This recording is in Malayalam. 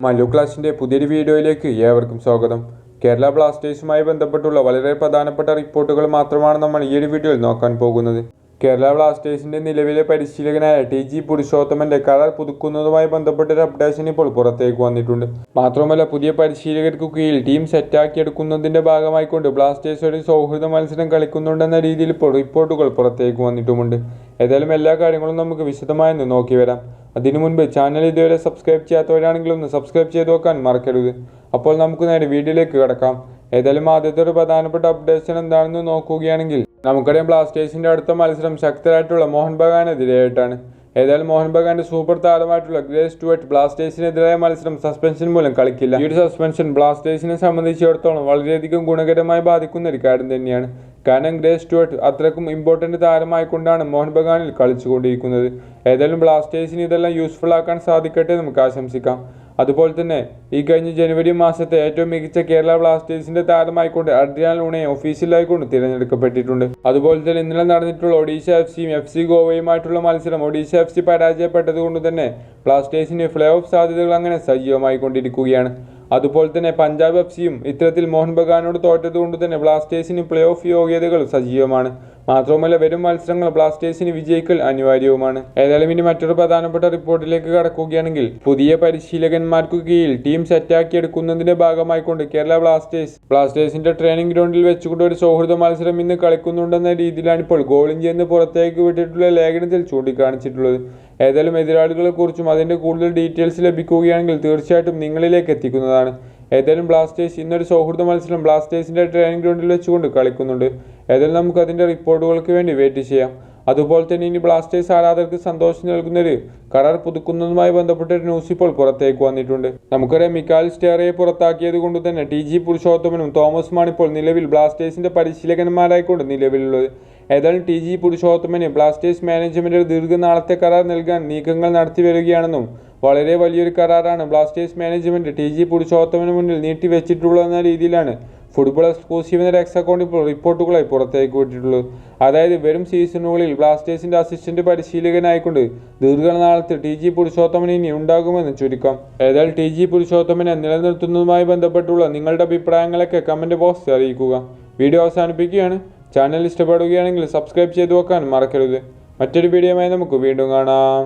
മല്ലു ക്ലാസിൻ്റെ പുതിയൊരു വീഡിയോയിലേക്ക് ഏവർക്കും സ്വാഗതം. കേരള ബ്ലാസ്റ്റേഴ്സുമായി ബന്ധപ്പെട്ടുള്ള വളരെ പ്രധാനപ്പെട്ട റിപ്പോർട്ടുകൾ മാത്രമാണ് നമ്മൾ ഈ ഒരു വീഡിയോയിൽ നോക്കാൻ പോകുന്നത്. കേരള ബ്ലാസ്റ്റേഴ്സിൻ്റെ നിലവിലെ പരിശീലകനായ ടി.ജി. പുരുഷോത്തമൻ്റെ കരാർ പുതുക്കുന്നതുമായി ബന്ധപ്പെട്ടൊരു അപ്ഡേഷൻ ഇപ്പോൾ പുറത്തേക്ക് വന്നിട്ടുണ്ട്. മാത്രമല്ല, പുതിയ പരിശീലകർക്ക് കീഴിൽ ടീം സെറ്റാക്കിയെടുക്കുന്നതിൻ്റെ ഭാഗമായിക്കൊണ്ട് ബ്ലാസ്റ്റേഴ്സ് ഒരു സൗഹൃദ മത്സരം കളിക്കുന്നുണ്ടെന്ന രീതിയിൽ ഇപ്പോൾ റിപ്പോർട്ടുകൾ പുറത്തേക്ക് വന്നിട്ടുമുണ്ട്. ഏതായാലും എല്ലാ കാര്യങ്ങളും നമുക്ക് വിശദമായി നോക്കി വരാം. അതിനു മുൻപ് ചാനൽ ഇതുവരെ സബ്സ്ക്രൈബ് ചെയ്യാത്തവരാണെങ്കിൽ ഒന്ന് സബ്സ്ക്രൈബ് ചെയ്ത് വെക്കാൻ മറക്കരുത്. അപ്പോൾ നമുക്ക് നേരെ വീഡിയോയിലേക്ക് കടക്കാം. ഏതായാലും ആദ്യത്തെ ഒരു പ്രധാനപ്പെട്ട അപ്ഡേഷൻ എന്താണെന്ന് നോക്കുകയാണെങ്കിൽ, നമുക്കറിയാം ബ്ലാസ്റ്റേഴ്സിന്റെ അടുത്ത മത്സരം ശക്തരായിട്ടുള്ള മോഹൻ ബഗാനെതിരെയായിട്ടാണ്. ഏതായാലും മോഹൻ ബഗാന്റെ സൂപ്പർ താരമായിട്ടുള്ള ഗ്രേസ് സ്റ്റുവർട്ട് ബ്ലാസ്റ്റേഴ്സിനെതിരായ മത്സരം സസ്പെൻഷൻ മൂലം കളിക്കില്ല. ഈ ഒരു സസ്പെൻഷൻ ബ്ലാസ്റ്റേഴ്സിനെ സംബന്ധിച്ചിടത്തോളം വളരെയധികം ഗുണകരമായി ബാധിക്കുന്ന ഒരു കാര്യം തന്നെയാണ്. കാരണം ഗ്രേസ് സ്റ്റുവർട്ട് അത്രക്കും ഇമ്പോർട്ടൻ്റ് താരമായിക്കൊണ്ടാണ് മോഹൻ ബഗാനിൽ കളിച്ചുകൊണ്ടിരിക്കുന്നത്. ഏതായാലും ബ്ലാസ്റ്റേഴ്സിന് ഇതെല്ലാം യൂസ്ഫുൾ ആക്കാൻ സാധിക്കട്ടെ നമുക്ക് ആശംസിക്കാം. അതുപോലെ തന്നെ ഈ കഴിഞ്ഞ ജനുവരി മാസത്തെ ഏറ്റവും മികച്ച കേരള ബ്ലാസ്റ്റേഴ്സിന്റെ താരമായിക്കൊണ്ട് അഡ്രിയാൻ ലൂണയെ ഒഫീഷ്യലായിക്കൊണ്ട് തിരഞ്ഞെടുക്കപ്പെട്ടിട്ടുണ്ട്. അതുപോലെ തന്നെ ഇന്നലെ നടന്നിട്ടുള്ള ഒഡീഷ എഫ്.സിയും എഫ്.സി ഗോവയുമായിട്ടുള്ള മത്സരം ഒഡീഷ എഫ്.സി പരാജയപ്പെട്ടത് കൊണ്ട് തന്നെ ബ്ലാസ്റ്റേഴ്സിന് പ്ലേ ഓഫ് സാധ്യതകൾ അങ്ങനെ സജീവമായിക്കൊണ്ടിരിക്കുകയാണ്. അതുപോലെ തന്നെ പഞ്ചാബ് എഫ്.സിയും ഇത്തരത്തിൽ മോഹൻ ബഗാനോട് തോറ്റത് കൊണ്ട് തന്നെ ബ്ലാസ്റ്റേഴ്സിന് പ്ലേ ഓഫ് യോഗ്യതകൾ സജീവമാണ്. മാത്രവുമല്ല, വരും മത്സരങ്ങൾ ബ്ലാസ്റ്റേഴ്സിന് വിജയിക്കൽ അനിവാര്യവുമാണ്. ഏതായാലും ഇനി മറ്റൊരു പ്രധാനപ്പെട്ട റിപ്പോർട്ടിലേക്ക് കടക്കുകയാണെങ്കിൽ, പുതിയ പരിശീലകന്മാർക്കു കീഴിൽ ടീം സെറ്റാക്കിയെടുക്കുന്നതിന്റെ ഭാഗമായിക്കൊണ്ട് കേരള ബ്ലാസ്റ്റേഴ്സിന്റെ ട്രെയിനിങ് ഗ്രൗണ്ടിൽ വെച്ചുകൊണ്ട് ഒരു സൗഹൃദ മത്സരം ഇന്ന് കളിക്കുന്നുണ്ടെന്ന രീതിയിലാണ് ഇപ്പോൾ ഗോളിഞ്ചി എന്ന് പുറത്തേക്ക് വിട്ടിട്ടുള്ള ലേഖനത്തിൽ ചൂണ്ടിക്കാണിച്ചിട്ടുള്ളത്. ഏതായാലും എതിരാളികളെ കുറിച്ചും അതിന്റെ കൂടുതൽ ഡീറ്റെയിൽസ് ലഭിക്കുകയാണെങ്കിൽ തീർച്ചയായിട്ടും നിങ്ങളിലേക്ക് എത്തിക്കുന്നതാണ്. ഏതായാലും ബ്ലാസ്റ്റേഴ്സ് ഇന്നൊരു സൗഹൃദ മത്സരം ബ്ലാസ്റ്റേഴ്സിന്റെ ട്രെയിനിങ് ഗ്രൗണ്ടിൽ വെച്ചുകൊണ്ട് കളിക്കുന്നുണ്ട്. ഏതായാലും നമുക്ക് അതിന്റെ റിപ്പോർട്ടുകൾക്ക് വേണ്ടി വെയിറ്റ് ചെയ്യാം. അതുപോലെ തന്നെ ഇനി ബ്ലാസ്റ്റേഴ്സ് ആരാധകർക്ക് സന്തോഷം നൽകുന്നൊരു കരാർ പുതുക്കുന്നതുമായി ബന്ധപ്പെട്ട ഒരു ന്യൂസ് ഇപ്പോൾ പുറത്തേക്ക് വന്നിട്ടുണ്ട്. നമുക്കറിയാം, മിക്കാൽ സ്റ്റേറയെ പുറത്താക്കിയത് കൊണ്ട് തന്നെ ടി.ജി. പുരുഷോത്തമനും തോമസുമാണ് ഇപ്പോൾ നിലവിൽ ബ്ലാസ്റ്റേഴ്സിന്റെ പരിശീലകന്മാരായിക്കൊണ്ട് നിലവിലുള്ളത്. ഏതായാലും ടി.ജി. പുരുഷോത്തമന് ബ്ലാസ്റ്റേഴ്സ് മാനേജ്മെന്റ് ദീർഘനാളത്തെ കരാർ നൽകാൻ നീക്കങ്ങൾ നടത്തി വരികയാണെന്നും വളരെ വലിയൊരു കരാറാണ് ബ്ലാസ്റ്റേഴ്സ് മാനേജ്മെന്റ് ടി.ജി. പുരുഷോത്തമന് മുന്നിൽ നീട്ടിവെച്ചിട്ടുള്ളതെന്ന രീതിയിലാണ് ഫുട്ബോൾ എക്സ്ക്ലൂസീവ് എന്ന എക്സ് അക്കൗണ്ട് ഇപ്പോൾ റിപ്പോർട്ടുകളായി പുറത്തേക്ക് വിട്ടിട്ടുള്ളത്. അതായത് വരും സീസണുകളിൽ ബ്ലാസ്റ്റേഴ്സിന്റെ അസിസ്റ്റന്റ് പരിശീലകനായിക്കൊണ്ട് ദീർഘനാളത്ത് ടി.ജി. പുരുഷോത്തമൻ ഇനി ഉണ്ടാകുമെന്ന് ചുരുക്കം. ഏതായാലും ടി.ജി. പുരുഷോത്തമനെ നിലനിർത്തുന്നതുമായി ബന്ധപ്പെട്ടുള്ള നിങ്ങളുടെ അഭിപ്രായങ്ങളൊക്കെ കമന്റ് ബോക്സിൽ അറിയിക്കുക. വീഡിയോ അവസാനിപ്പിക്കുകയാണ്. ചാനൽ ഇഷ്ടപ്പെടുകയാണെങ്കിൽ സബ്സ്ക്രൈബ് ചെയ്തു വെക്കാൻ മറക്കരുത്. മറ്റൊരു വീഡിയോയുമായി നമുക്ക് വീണ്ടും കാണാം.